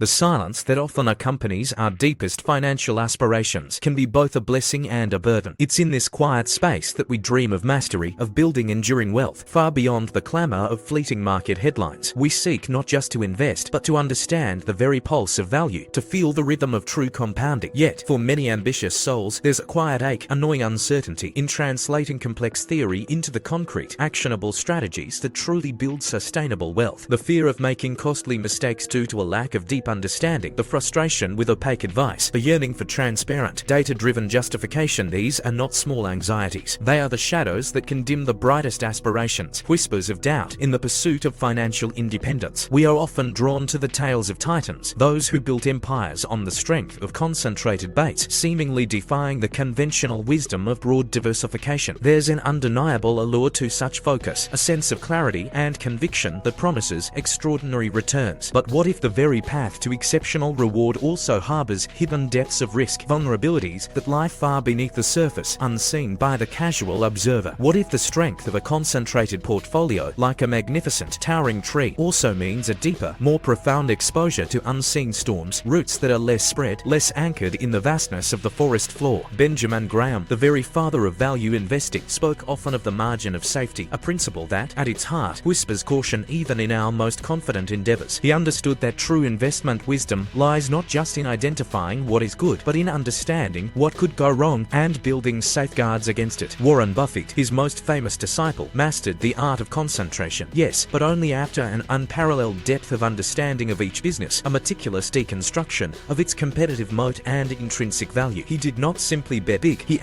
The silence that often accompanies our deepest financial aspirations can be both a blessing and a burden. It's in this quiet space that we dream of mastery, of building enduring wealth, far beyond the clamor of fleeting market headlines. We seek not just to invest, but to understand the very pulse of value, to feel the rhythm of true compounding. Yet, for many ambitious souls, there's a quiet ache, a gnawing uncertainty in translating complex theory into the concrete, actionable strategies that truly build sustainable wealth. The fear of making costly mistakes due to a lack of deep understanding, the frustration with opaque advice, the yearning for transparent, data-driven justification. These are not small anxieties. They are the shadows that can dim the brightest aspirations, whispers of doubt in the pursuit of financial independence. We are often drawn to the tales of titans, those who built empires on the strength of concentrated baits, seemingly defying the conventional wisdom of broad diversification. There's an undeniable allure to such focus, a sense of clarity and conviction that promises extraordinary returns. But what if the very path to exceptional reward also harbors hidden depths of risk, vulnerabilities that lie far beneath the surface, unseen by the casual observer? What if the strength of a concentrated portfolio, like a magnificent, towering tree, also means a deeper, more profound exposure to unseen storms, roots that are less spread, less anchored in the vastness of the forest floor? Benjamin Graham, the very father of value investing, spoke often of the margin of safety, a principle that, at its heart, whispers caution even in our most confident endeavors. He understood that true investment wisdom lies not just in identifying what is good, but in understanding what could go wrong and building safeguards against it. Warren Buffett, his most famous disciple, mastered the art of concentration. Yes, but only after an unparalleled depth of understanding of each business, a meticulous deconstruction of its competitive moat and intrinsic value. He did not simply bet big, he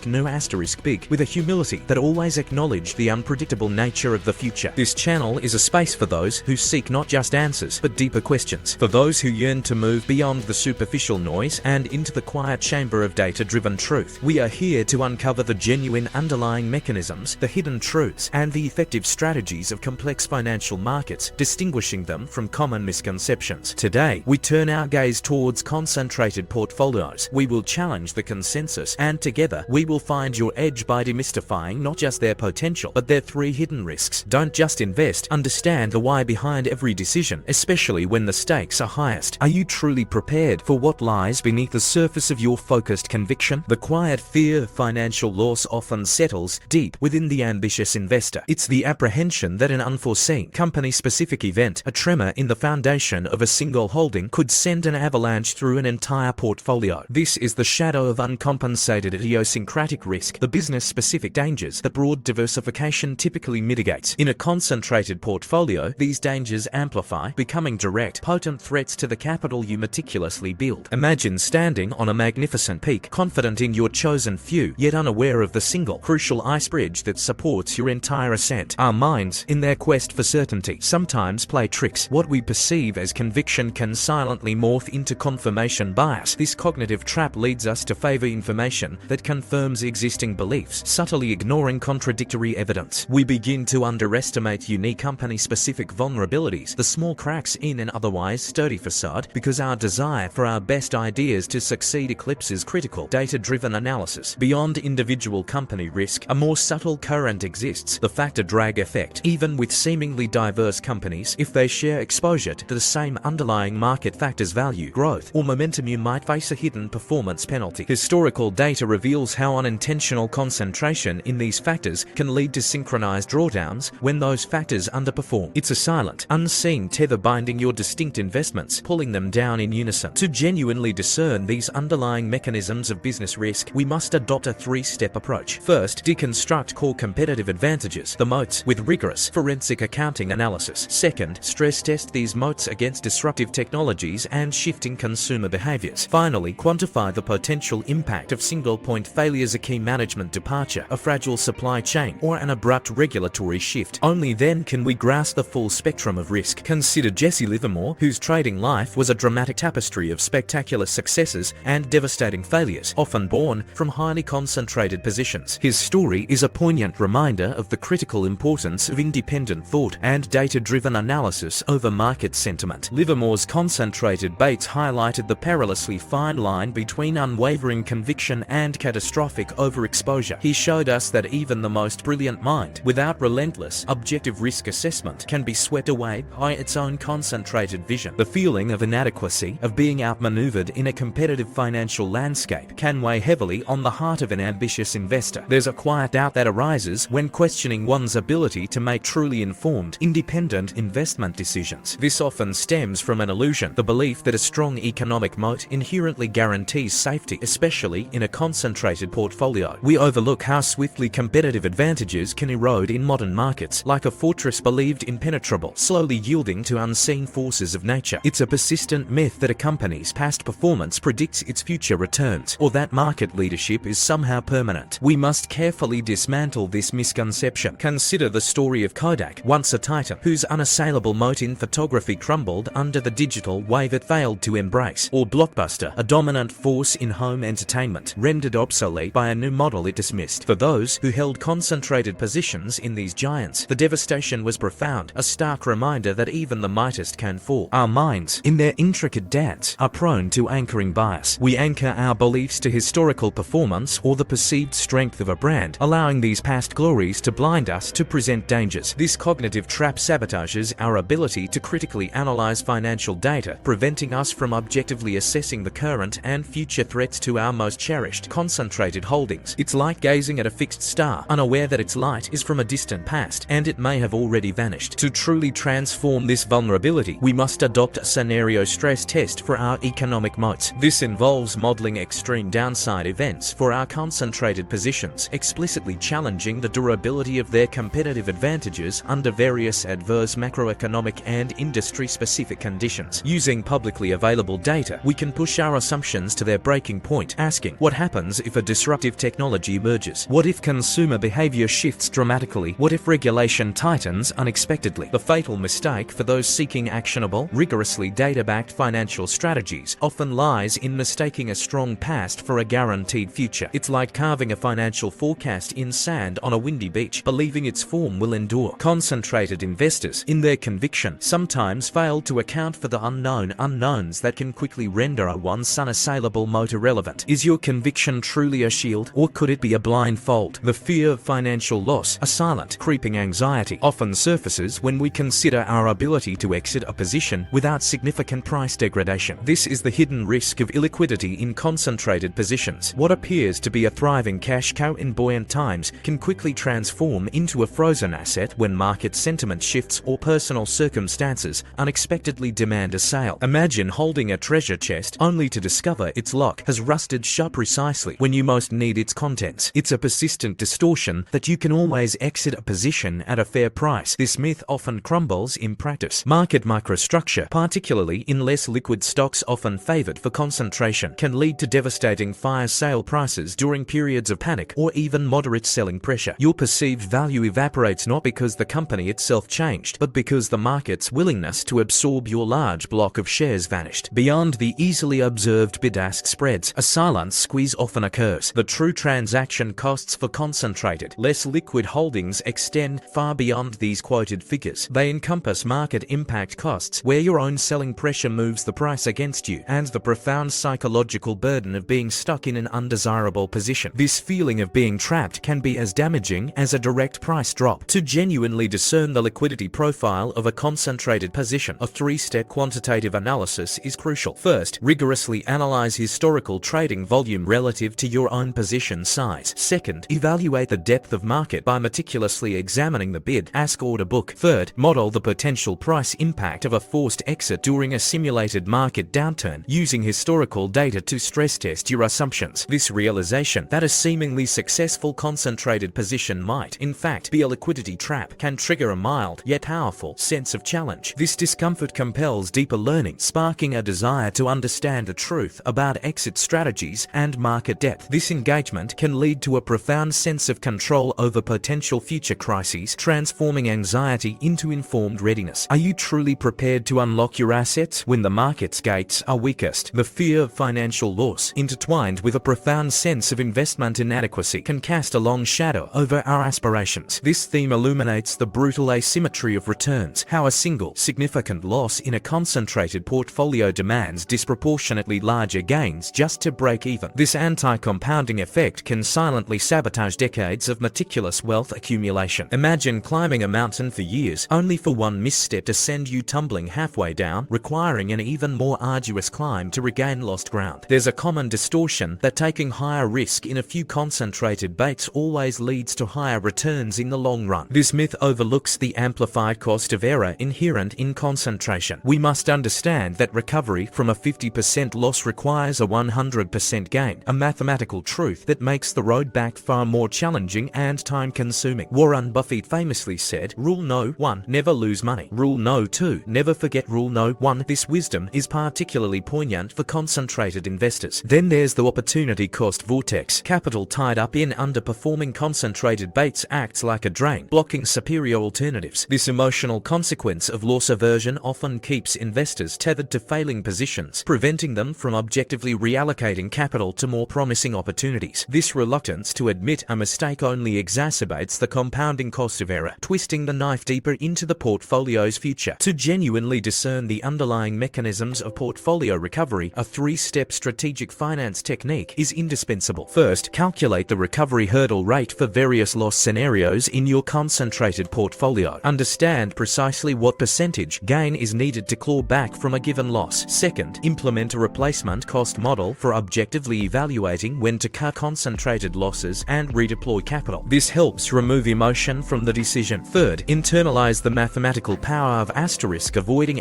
*no* big, with a humility that always acknowledged the unpredictable nature of the future. This channel is a space for those who seek not just answers, but deeper questions. For those who yearn to move beyond the superficial noise and into the quiet chamber of data-driven truth. We are here to uncover the genuine underlying mechanisms, the hidden truths, and the effective strategies of complex financial markets, distinguishing them from common misconceptions. Today, we turn our gaze towards concentrated portfolios. We will challenge the consensus, and together, we will find your edge by demystifying not just their potential, but their three hidden risks. Don't just invest, understand the why behind every decision, especially when the stakes are highest. Are you truly prepared for what lies beneath the surface of your focused conviction? The quiet fear of financial loss often settles deep within the ambitious investor. It's the apprehension that an unforeseen, company-specific event, a tremor in the foundation of a single holding, could send an avalanche through an entire portfolio. This is the shadow of uncompensated idiosyncratic risk, the business-specific dangers that broad diversification typically mitigates. In a concentrated portfolio, these dangers amplify, becoming direct, potent threats to the capital you meticulously build. Imagine standing on a magnificent peak, confident in your chosen few, yet unaware of the single, crucial ice bridge that supports your entire ascent. Our minds, in their quest for certainty, sometimes play tricks. What we perceive as conviction can silently morph into confirmation bias. This cognitive trap leads us to favor information that confirms existing beliefs, subtly ignoring contradictory evidence. We begin to underestimate unique company-specific vulnerabilities, the small cracks in an otherwise sturdy facade, because our desire for our best ideas to succeed eclipses critical, data-driven analysis. Beyond individual company risk, a more subtle current exists, the factor drag effect. Even with seemingly diverse companies, if they share exposure to the same underlying market factors, value, growth, or momentum, you might face a hidden performance penalty. Historical data reveals how unintentional concentration in these factors can lead to synchronized drawdowns when those factors underperform. It's a silent, unseen tether binding your distinct investments, pulling them down in unison. To genuinely discern these underlying mechanisms of business risk, we must adopt a three-step approach. First, deconstruct core competitive advantages, the moats, with rigorous forensic accounting analysis. Second, stress test these moats against disruptive technologies and shifting consumer behaviors. Finally, quantify the potential impact of single-point failures, a key management departure, a fragile supply chain, or an abrupt regulatory shift. Only then can we grasp the full spectrum of risk. Consider Jesse Livermore, whose trading life was a dramatic tapestry of spectacular successes and devastating failures, often born from highly concentrated positions. His story is a poignant reminder of the critical importance of independent thought and data-driven analysis over market sentiment. Livermore's concentrated baits highlighted the perilously fine line between unwavering conviction and catastrophic overexposure. He showed us that even the most brilliant mind, without relentless, objective risk assessment, can be swept away by its own concentrated vision. The feeling of inadequacy, of being outmaneuvered in a competitive financial landscape, can weigh heavily on the heart of an ambitious investor. There's a quiet doubt that arises when questioning one's ability to make truly informed, independent investment decisions. This often stems from an illusion, the belief that a strong economic moat inherently guarantees safety, especially in a concentrated portfolio. We overlook how swiftly competitive advantages can erode in modern markets, like a fortress believed impenetrable, slowly yielding to unseen forces of nature. It's a persistent myth that a company's past performance predicts its future returns, or that market leadership is somehow permanent. We must carefully dismantle this misconception. Consider the story of Kodak, once a titan, whose unassailable moat in photography crumbled under the digital wave it failed to embrace. Or Blockbuster, a dominant force in home entertainment, rendered obsolete by a new model it dismissed. For those who held concentrated positions in these giants, the devastation was profound, a stark reminder that even the mightiest can fall. Our minds, in their intricate dance, are prone to anchoring bias. We anchor our beliefs to historical performance or the perceived strength of a brand, allowing these past glories to blind us to present dangers. This cognitive trap sabotages our ability to critically analyze financial data, preventing us from objectively assessing the current and future threats to our most cherished, concentrated holdings. It's like gazing at a fixed star, unaware that its light is from a distant past, and it may have already vanished. To truly transform this vulnerability, we must adopt a scenario stress test for our economic moats. This involves modeling extreme downside events for our concentrated positions, explicitly challenging the durability of their competitive advantages under various adverse macroeconomic and industry-specific conditions. Using publicly available data, we can push our assumptions to their breaking point, asking, what happens if a disruptive technology emerges? What if consumer behavior shifts dramatically? What if regulation tightens unexpectedly? The fatal mistake for those seeking actionable, rigorously data-backed financial strategies often lies in mistaking a strong past for a guaranteed future. It's like carving a financial forecast in sand on a windy beach, believing its form will endure. Concentrated investors, in their conviction, sometimes fail to account for the unknown unknowns that can quickly render a once unassailable moat irrelevant. Is your conviction truly a shield, or could it be a blindfold? The fear of financial loss, a silent, creeping anxiety, often surfaces when we consider our ability to exit a position without significant price degradation. This is the hidden risk of illiquidity in concentrated positions. What appears to be a thriving cash cow in buoyant times can quickly transform into a frozen asset when market sentiment shifts or personal circumstances unexpectedly demand a sale. Imagine holding a treasure chest only to discover its lock has rusted shut precisely when you most need its contents. It's a persistent distortion that you can always exit a position at a fair price. This myth often crumbles in practice. Market microstructure, particularly in less liquid stocks often favored for concentration, can lead to devastating fire sale prices during periods of panic or even moderate selling pressure. Your perceived value evaporates not because the company itself changed, but because the market's willingness to absorb your large block of shares vanished. Beyond the easily observed bid-ask spreads, a silent squeeze often occurs. The true transaction costs for concentrated, less liquid holdings extend far beyond these quoted figures. They encompass market impact costs, where your own selling pressure moves the price against you, and the profound psychological burden of being stuck in an undesirable position. This feeling of being trapped can be as damaging as a direct price drop. To genuinely discern the liquidity profile of a concentrated position, a three-step quantitative analysis is crucial. First, rigorously analyze historical trading volume relative to your own position size. Second, evaluate the depth of market by meticulously examining the bid-ask order book. Third, model the potential price impact of a forced exit during a simulated market downturn, using historical data to stress test your assumptions. This realization that a seemingly successful concentrated position might, in fact, be a liquidity trap can trigger a mild, yet powerful, sense of challenge. This discomfort compels deeper learning, sparking a desire to understand the truth about exit strategies and market depth. This engagement can lead to a profound sense of control over potential future crises, transforming anxiety into informed readiness. Are you truly prepared to unlock your assets when the market's gates are weakest? The fear of financial loss, intertwined with a profound sense of investment inadequacy, can cast a long shadow over our aspirations. This theme illuminates the brutal asymmetry of returns, how a single, significant loss in a concentrated portfolio demands disproportionately larger gains just to break even. This anti-compounding effect can silently sabotage decades of meticulous wealth accumulation. Imagine climbing a mountain for years, only for one misstep to send you tumbling halfway way down, requiring an even more arduous climb to regain lost ground. There's a common distortion that taking higher risk in a few concentrated baits always leads to higher returns in the long run. This myth overlooks the amplified cost of error inherent in concentration. We must understand that recovery from a 50% loss requires a 100% gain, a mathematical truth that makes the road back far more challenging and time-consuming. Warren Buffett famously said, "Rule no. 1. Never lose money. Rule no. 2. Never forget rule no. 1. This wisdom is particularly poignant for concentrated investors. Then there's the opportunity cost vortex. Capital tied up in underperforming concentrated baits acts like a drain, blocking superior alternatives. This emotional consequence of loss aversion often keeps investors tethered to failing positions, preventing them from objectively reallocating capital to more promising opportunities. This reluctance to admit a mistake only exacerbates the compounding cost of error, twisting the knife deeper into the portfolio's future. To genuinely discern the underlying mechanisms of portfolio recovery, a three-step strategic finance technique is indispensable. First, calculate the recovery hurdle rate for various loss scenarios in your concentrated portfolio. Understand precisely what percentage gain is needed to claw back from a given loss. Second, implement a replacement cost model for objectively evaluating when to cut concentrated losses and redeploy capital. This helps remove emotion from the decision. Third, internalize the mathematical power of avoiding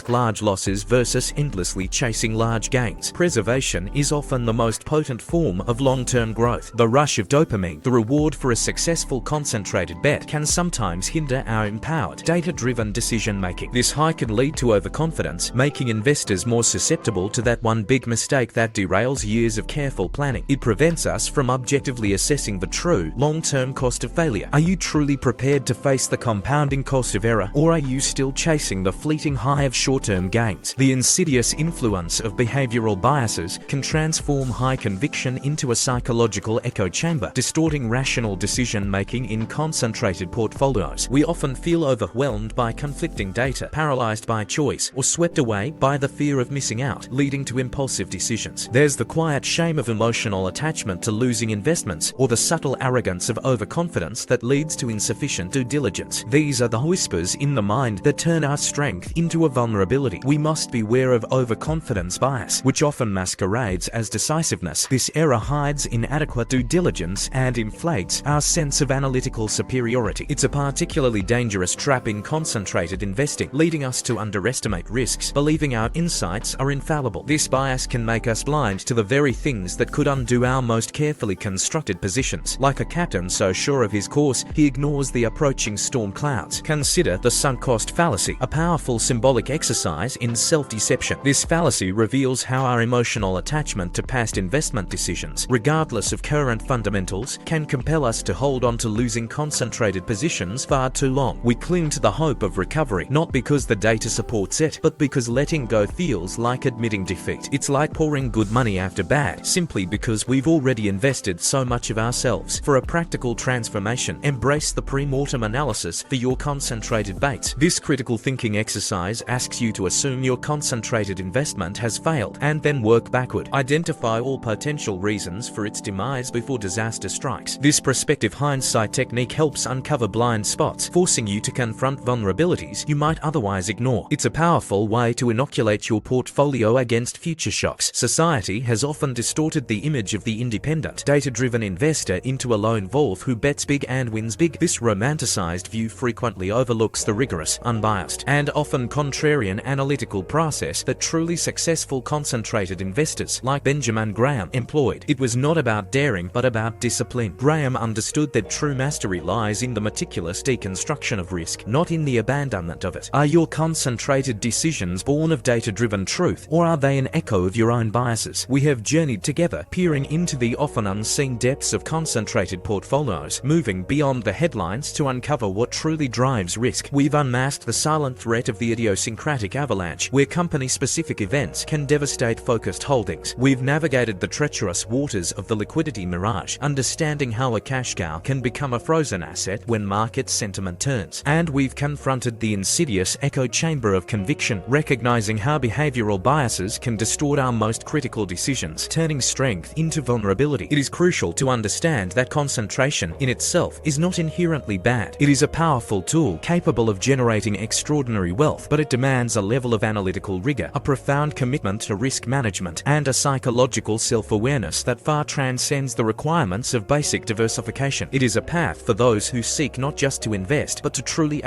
large losses versus endlessly chasing large gains. Preservation is often the most potent form of long-term growth. The rush of dopamine, the reward for a successful concentrated bet, can sometimes hinder our empowered, data-driven decision-making. This high can lead to overconfidence, making investors more susceptible to that one big mistake that derails years of careful planning. It prevents us from objectively assessing the true, long-term cost of failure. Are you truly prepared to face the compounding cost of error, or are you still chasing the fleeting high of short-term gains? The insidious influence of behavioral biases can transform high conviction into a psychological echo chamber, distorting rational decision-making in concentrated portfolios. We often feel overwhelmed by conflicting data, paralyzed by choice, or swept away by the fear of missing out, leading to impulsive decisions. There's the quiet shame of emotional attachment to losing investments, or the subtle arrogance of overconfidence that leads to insufficient due diligence. These are the whispers in the mind that turn our strength into a vulnerability. We must beware of overconfidence bias, which often masquerades as decisiveness. This error hides inadequate due diligence and inflates our sense of analytical superiority. It's a particularly dangerous trap in concentrated investing, leading us to underestimate risks, believing our insights are infallible. This bias can make us blind to the very things that could undo our most carefully constructed positions. Like a captain so sure of his course, he ignores the approaching storm clouds. Consider the sunk cost fallacy, a powerful symbolic exercise in self-deception. This fallacy reveals how our emotional attachment to past investment decisions, regardless of current fundamentals, can compel us to hold on to losing concentrated positions far too long. We cling to the hope of recovery, not because the data supports it, but because letting go feels like admitting defeat. It's like pouring good money after bad, simply because we've already invested so much of ourselves. For a practical transformation, embrace the pre-mortem analysis for your concentrated baits. This critical thinking exercise asks you to assume your concentrated investment has failed, and then work backward. Identify all potential reasons for its demise before disaster strikes. This prospective hindsight technique helps uncover blind spots, forcing you to confront vulnerabilities you might otherwise ignore. It's a powerful way to inoculate your portfolio against future shocks. Society has often distorted the image of the independent, data-driven investor into a lone wolf who bets big and wins big. This romanticized view frequently overlooks the rigorous, unbiased, and often contrarian analytical process that truly successful concentrated investors like Benjamin Graham employed. It was not about daring, but about discipline. Graham understood that true mastery lies in the meticulous deconstruction of risk, not in the abandonment of it. Are your concentrated decisions born of data-driven truth, or are they an echo of your own biases? We have journeyed together, peering into the often unseen depths of concentrated portfolios, moving beyond the headlines to uncover what truly drives risk. We've unmasked the silent threat of the idiosyncratic avalanche, where company-specific events can devastate focused holdings. We've navigated the treacherous waters of the liquidity mirage, understanding how a cash cow can become a frozen asset when market sentiment turns. And we've confronted the insidious echo chamber of conviction, recognizing how behavioral biases can distort our most critical decisions, turning strength into vulnerability. It is crucial to understand that concentration in itself is not inherently bad. It is a powerful tool capable of generating extraordinary wealth, but it demands a level of analytical rigor, a profound commitment to risk management, and a psychological self-awareness that far transcends the requirements of basic diversification. It is a path for those who seek not just to invest, but to truly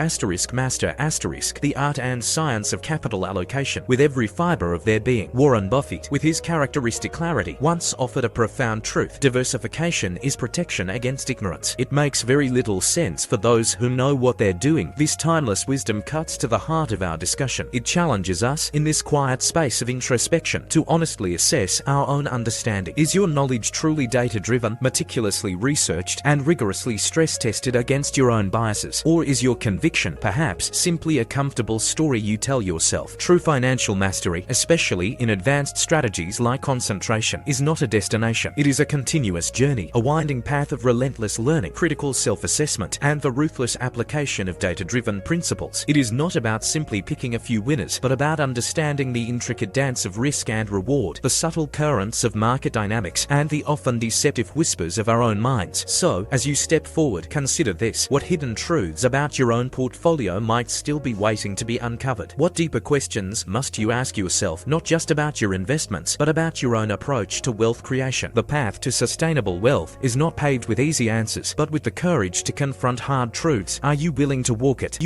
master the art and science of capital allocation with every fiber of their being. Warren Buffett, with his characteristic clarity, once offered a profound truth: diversification is protection against ignorance. It makes very little sense for those who know what they're doing. This timeless wisdom cuts to the heart of our discussion. It challenges us, in this quiet space of introspection, to honestly assess our own understanding. Is your knowledge truly data-driven, meticulously researched, and rigorously stress-tested against your own biases? Or is your conviction perhaps simply a comfortable story you tell yourself? True financial mastery, especially in advanced strategies like concentration, is not a destination. It is a continuous journey, a winding path of relentless learning, critical self-assessment, and the ruthless application of data-driven principles. It is not about simply picking a few winners, but about understanding the intricate dance of risk and reward, the subtle currents of market dynamics, and the often deceptive whispers of our own minds. So, as you step forward, consider this: what hidden truths about your own portfolio might still be waiting to be uncovered? What deeper questions must you ask yourself, not just about your investments, but about your own approach to wealth creation? The path to sustainable wealth is not paved with easy answers, but with the courage to confront hard truths. Are you willing to walk it?